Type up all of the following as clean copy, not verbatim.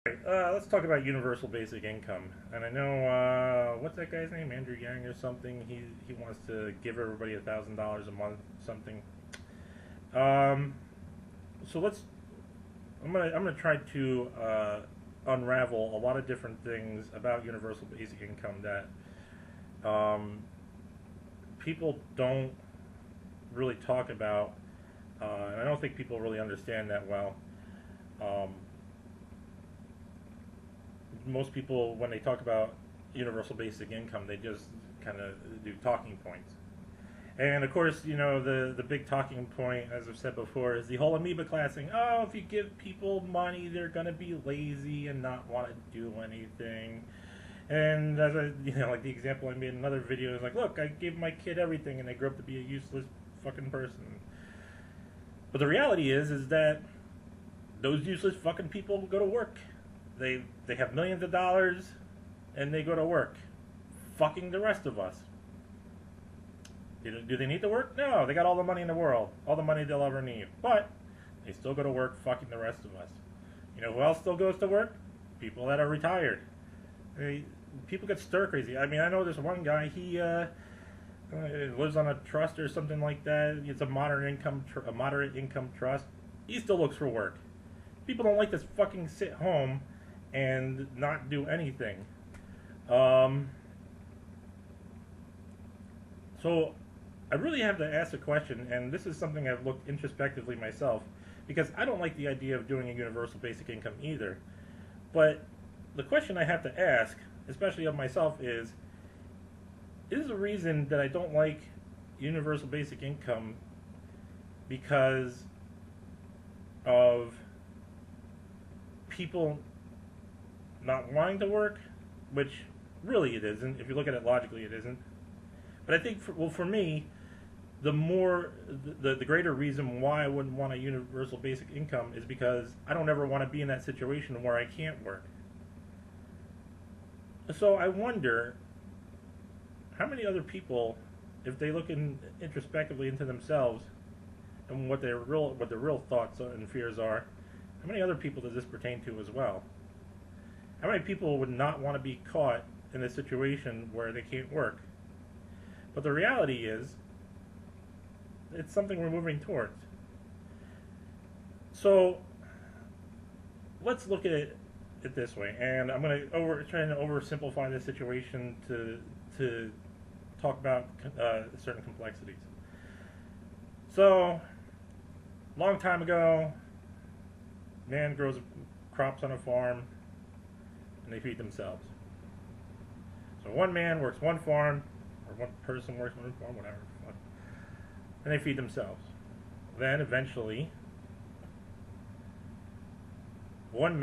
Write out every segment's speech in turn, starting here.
Let's talk about universal basic income. And I know what's that guy's name, Andrew Yang or something. He wants to give everybody $1,000 a month, something. Um, so let's. I'm gonna try to unravel a lot of different things about universal basic income that um, people don't really talk about, and I don't think people really understand that well. Um, Most people, when they talk about universal basic income, they just kind of do talking points. And of course, the big talking point, as I've said before, is the whole amoeba classing. Oh, if you give people money, they're gonna be lazy and not want to do anything. And as like the example I made in another video is like, look, I gave my kid everything, and they grew up to be a useless fucking person. But the reality is that those useless fucking people go to work. They have millions of dollars, and they go to work, fucking the rest of us. Do they need to work? No, they got all the money in the world, all the money they'll ever need. But they still go to work, fucking the rest of us. You know who else still goes to work? People that are retired. People get stir crazy. I mean, I know this one guy. He lives on a trust or something like that. It's a moderate income trust. He still looks for work. People don't like to fucking sit home and not do anything. So I really have to ask a question, and this is something I've looked introspectively myself, because I don't like the idea of doing a universal basic income either. But the question I have to ask, especially of myself, is the reason that I don't like universal basic income because of people not wanting to work, which really it isn't. If you look at it logically, it isn't. But I think, for me, the greater reason why I wouldn't want a universal basic income is because I don't ever want to be in that situation where I can't work. So I wonder how many other people, if they look introspectively into themselves and what their real thoughts and fears are, how many other people does this pertain to as well? How many people would not want to be caught in a situation where they can't work? But the reality is, it's something we're moving towards. So let's look at it this way, and I'm going to try to oversimplify this situation to talk about certain complexities. So, long time ago, man grows crops on a farm, and they feed themselves. So one man works one farm, or one person works one farm, whatever, and they feed themselves. Then eventually, one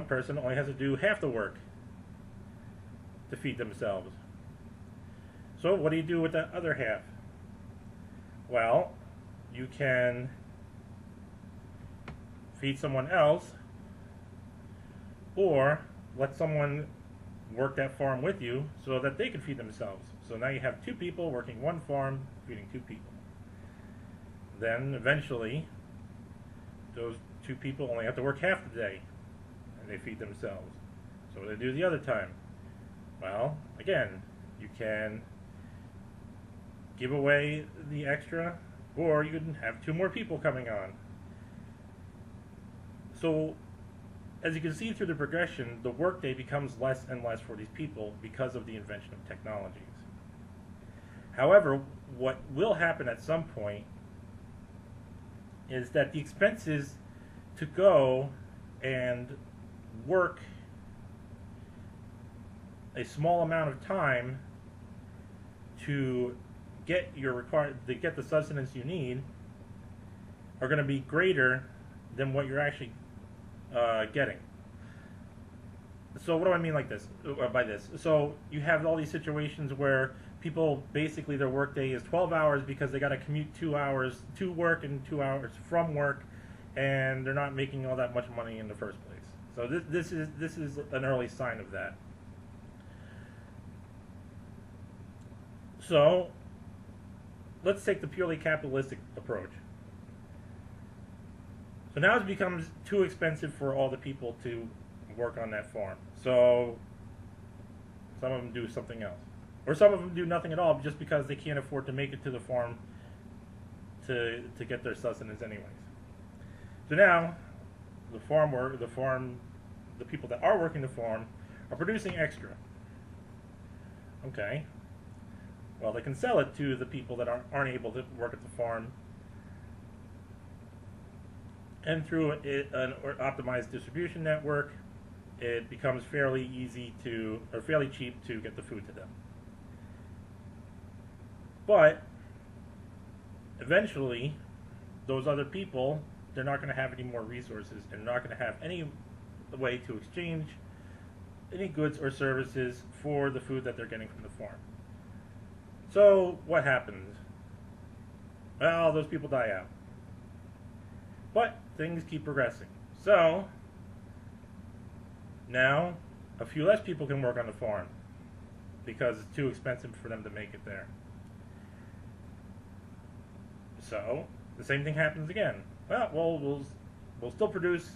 person only has to do half the work to feed themselves. So what do you do with that other half? Well, you can feed someone else, or let someone work that farm with you so that they can feed themselves. So now you have two people working one farm, feeding two people. Then eventually, those two people only have to work half the day, and they feed themselves. So what do they do the other time? Well, again, you can give away the extra, or you can have two more people coming on. So, as you can see through the progression, the workday becomes less and less for these people because of the invention of technologies. However, what will happen at some point is that the expenses to go and work a small amount of time to get the sustenance you need are going to be greater than what you're actually getting. So what do I mean by this? So you have all these situations where people basically their workday is 12 hours because they got to commute 2 hours to work and 2 hours from work, and they're not making all that much money in the first place. So this is an early sign of that. So let's take the purely capitalistic approach. So now it becomes too expensive for all the people to work on that farm. So some of them do something else. Or some of them do nothing at all just because they can't afford to make it to the farm to get their sustenance anyways. So now the people that are working the farm are producing extra. Okay. Well, they can sell it to the people that aren't able to work at the farm, and through an optimized distribution network, it becomes fairly cheap to get the food to them. But eventually, those other people, they're not going to have any more resources, and not going to have any way to exchange any goods or services for the food that they're getting from the farm. So what happens? Well, those people die out. But things keep progressing. So now a few less people can work on the farm because it's too expensive for them to make it there. So the same thing happens again. Well, we'll still produce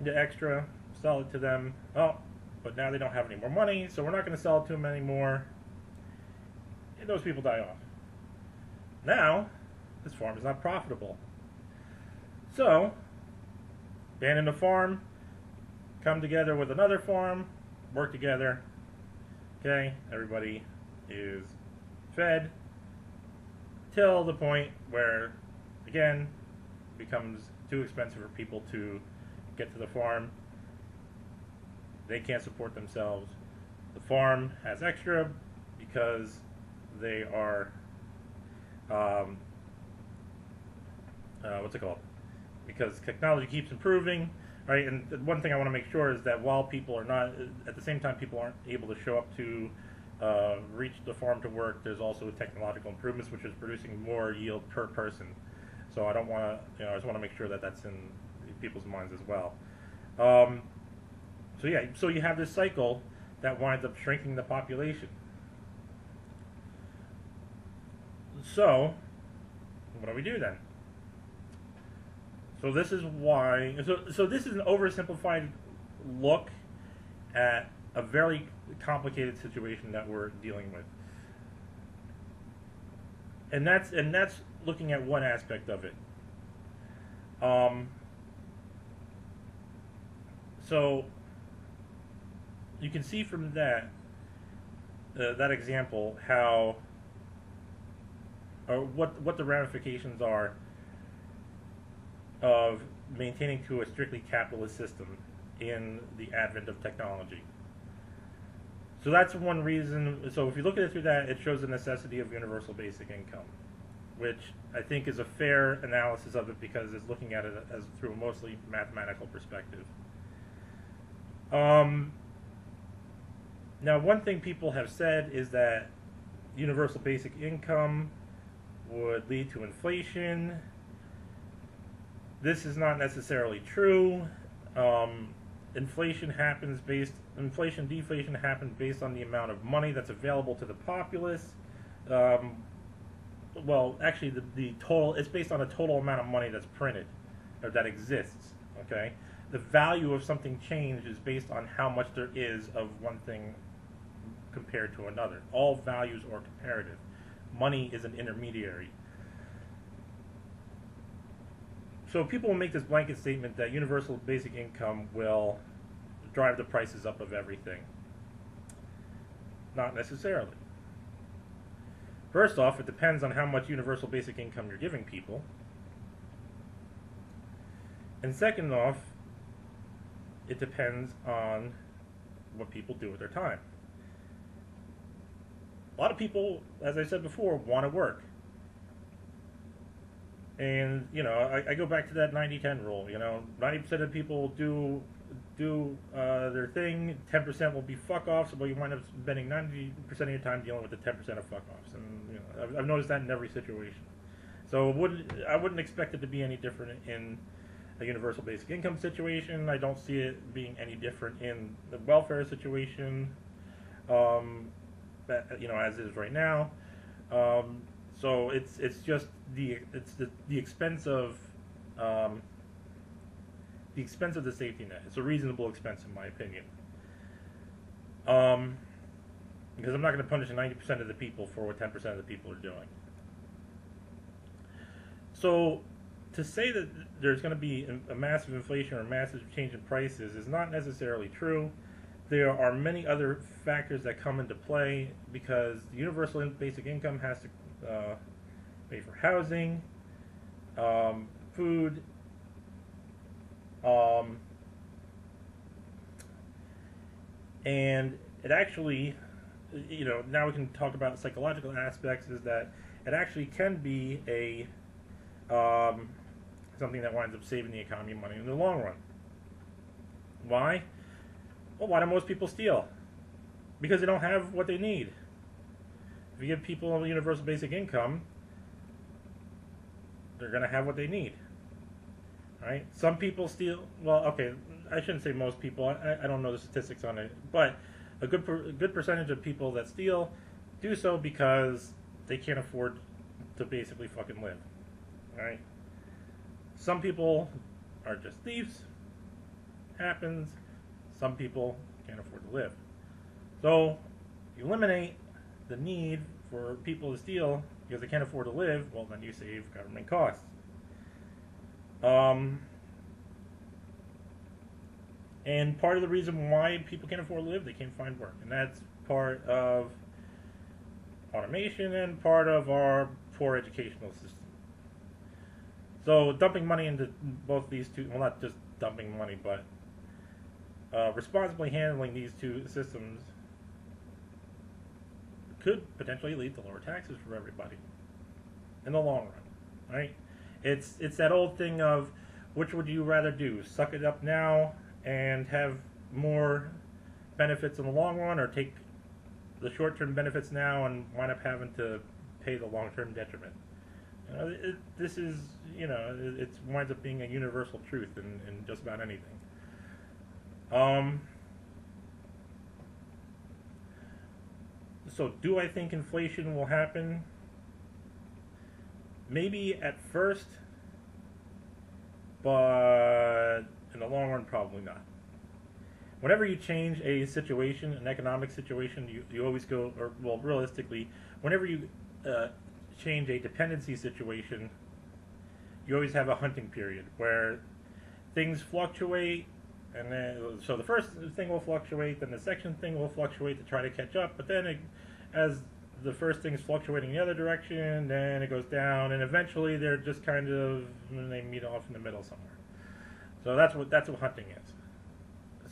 the extra, sell it to them. Oh, but now they don't have any more money, so we're not going to sell it to them anymore. And those people die off. Now, this farm is not profitable. So, abandon the farm, come together with another farm, work together. Okay, everybody is fed till the point where, again, it becomes too expensive for people to get to the farm. They can't support themselves. The farm has extra because they are, what's it called? Because technology keeps improving, right? And one thing I want to make sure is that while people are not, at the same time people aren't able to show up to reach the farm to work, there's also technological improvements which is producing more yield per person. So I don't want to, I just want to make sure that that's in people's minds as well. So yeah, so you have this cycle that winds up shrinking the population. So what do we do then? So this is why. So this is an oversimplified look at a very complicated situation that we're dealing with, and that's looking at one aspect of it. So you can see from that example how, or what the ramifications are of maintaining to a strictly capitalist system in the advent of technology. So that's one reason. So if you look at it through that, it shows the necessity of universal basic income, which I think is a fair analysis of it because it's looking at it as through a mostly mathematical perspective. Now, one thing people have said is that universal basic income would lead to inflation. This is not necessarily true. Inflation, deflation happens based on the amount of money that's available to the populace. Well, actually, the total, it's based on a total amount of money that's printed, or that exists, okay? The value of something changed is based on how much there is of one thing compared to another. All values are comparative. Money is an intermediary. So people will make this blanket statement that universal basic income will drive the prices up of everything. Not necessarily. First off, it depends on how much universal basic income you're giving people. And second off, it depends on what people do with their time. A lot of people, as I said before, want to work. And, I go back to that 90-10 rule. 90% of people do their thing, 10% will be fuck-offs, but you wind up spending 90% of your time dealing with the 10% of fuck-offs. And, I've noticed that in every situation. So I wouldn't expect it to be any different in a universal basic income situation. I don't see it being any different in the welfare situation, as is right now. So it's just the expense of the expense of the safety net. It's a reasonable expense, in my opinion. Because I'm not going to punish 90% of the people for what 10% of the people are doing. So, to say that there's going to be a massive inflation or a massive change in prices is not necessarily true. There are many other factors that come into play because the universal basic income has to pay for housing, food, and it actually, now we can talk about psychological aspects, is that it actually can be a something that winds up saving the economy money in the long run. Why? Well, why do most people steal? Because they don't have what they need. If you give people a universal basic income, they're going to have what they need. Right? Some people steal. Well, okay, I shouldn't say most people. I don't know the statistics on it, but a good percentage of people that steal do so because they can't afford to basically fucking live. Right? Some people are just thieves. Happens. Some people can't afford to live. So, you eliminate the need for people to steal because they can't afford to live. Well, then you save government costs. And part of the reason why people can't afford to live, they can't find work, and that's part of automation and part of our poor educational system. So dumping money into both these two, well, not just dumping money, but responsibly handling these two systems could potentially lead to lower taxes for everybody in the long run, right? It's that old thing of which would you rather do, suck it up now and have more benefits in the long run, or take the short-term benefits now and wind up having to pay the long-term detriment. This is, it winds up being a universal truth in just about anything. So do I think inflation will happen? Maybe at first, but in the long run, probably not. Whenever you change a situation, an economic situation, you always go, or well, realistically, whenever you change a dependency situation, you always have a hunting period where things fluctuate, and then so the first thing will fluctuate, then the second thing will fluctuate to try to catch up, but then as the first thing's fluctuating in the other direction, then it goes down, and eventually they're just kind of, they meet off in the middle somewhere. So that's what hunting is.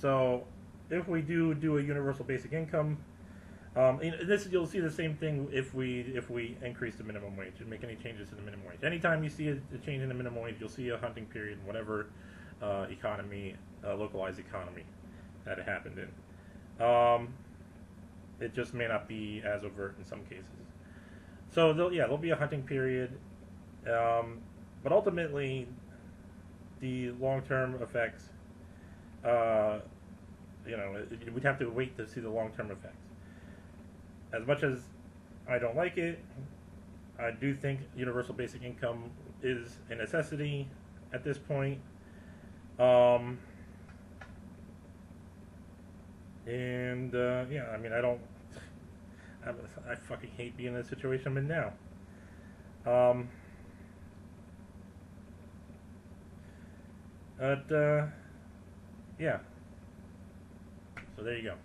So if we do a universal basic income, you'll see the same thing if we increase the minimum wage and make any changes to the minimum wage. Anytime you see a change in the minimum wage, you'll see a hunting period in whatever localized economy that it happened in. It just may not be as overt in some cases. So there'll be a hunting period, but ultimately the long-term effects, we'd have to wait to see the long-term effects. As much as I don't like it, I do think universal basic income is a necessity at this point. I fucking hate being in the situation I'm in now. Yeah. So there you go.